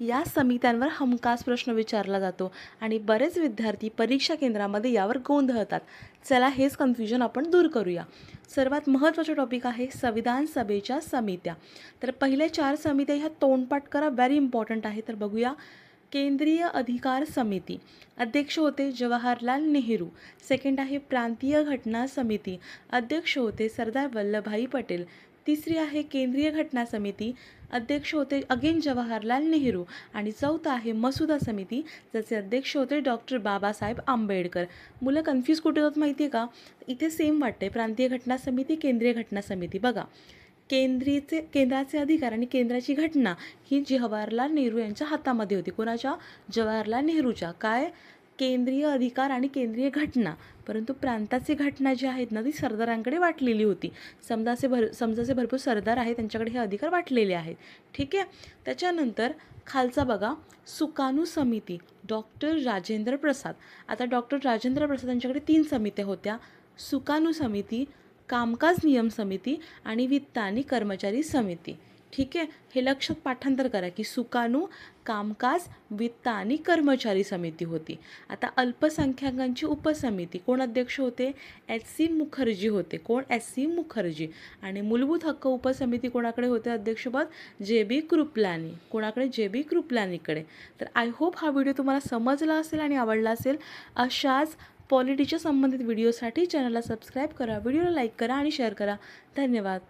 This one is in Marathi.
या समित्यांवर हमखास प्रश्न विचारला जातो आणि बरेच विद्यार्थी परीक्षा केंद्रामध्ये यावर गोंधळतात. चला हेच कन्फ्युजन आपण दूर करूया. सर्वात महत्त्वाचा टॉपिक आहे संविधान सभेच्या समित्या. तर पहिल्या 4 समित्या ह्या तोंडपाठ करा, व्हेरी इम्पॉर्टंट आहे. तर बघूया. केंद्रीय अधिकार समिती, अध्यक्ष होते जवाहरलाल नेहरू. सेकंड आहे प्रांतीय घटना समिती, अध्यक्ष होते सरदार वल्लभभाई पटेल. तिसरी आहे केंद्रीय घटना समिती, अध्यक्ष होते अगेन जवाहरलाल नेहरू. आणि चौथा आहे मसुदा समिती, ज्याचे अध्यक्ष होते डॉक्टर बाबासाहेब आंबेडकर. मुलं कन्फ्यूज कुठे होतात माहिती आहे का? इथे सेम वाटते, प्रांतीय घटना समिती, केंद्रीय घटना समिती. बघा, केंद्राचे अधिकार आणि केंद्राची घटना ही जवाहरलाल नेहरू यांच्या हातामध्ये होती. कोणाच्या? जवाहरलाल नेहरूच्या. काय? केंद्रीय अधिकार आणि केंद्रीय घटना. परंतु प्रांताची घटना जी आहेत ना ती सरदारांकडे वाटलेली होती. समजाचे भरपूर सरदार आहेत, त्यांच्याकडे हे अधिकार वाटलेले आहेत. ठीक आहे. त्याच्यानंतर खालचा बघा, सुकाणू समिती, डॉक्टर राजेंद्र प्रसाद. आता डॉक्टर राजेंद्र प्रसाद यांच्याकडे 3 समित्या होत्या. सुकाणू समिती, कामकाज नियम समिती आणि वित्त आणि कर्मचारी समिती. ठीक आहे. हे लक्षात पाठांतर करा की सुकाणू, कामकाज, वित्त आणि कर्मचारी समिती होती. आता अल्पसंख्याकांची उपसमिती कोण अध्यक्ष होते? एच.सी. मुखर्जी होते. कोण? एच.सी. मुखर्जी. आणि मूलभूत हक्क उपसमिती कोणाकडे होते अध्यक्षपद? जे.बी. कृपलानी. कोणाकडे? जे.बी. कृपलानीकडे. तर आय होप हा व्हिडिओ तुम्हाला समजला असेल आणि आवडला असेल. अशाच पॉलिटीच्या संबंधित व्हिडिओसाठी चॅनलला सबस्क्राईब करा, व्हिडिओला लाईक करा आणि शेअर करा. धन्यवाद.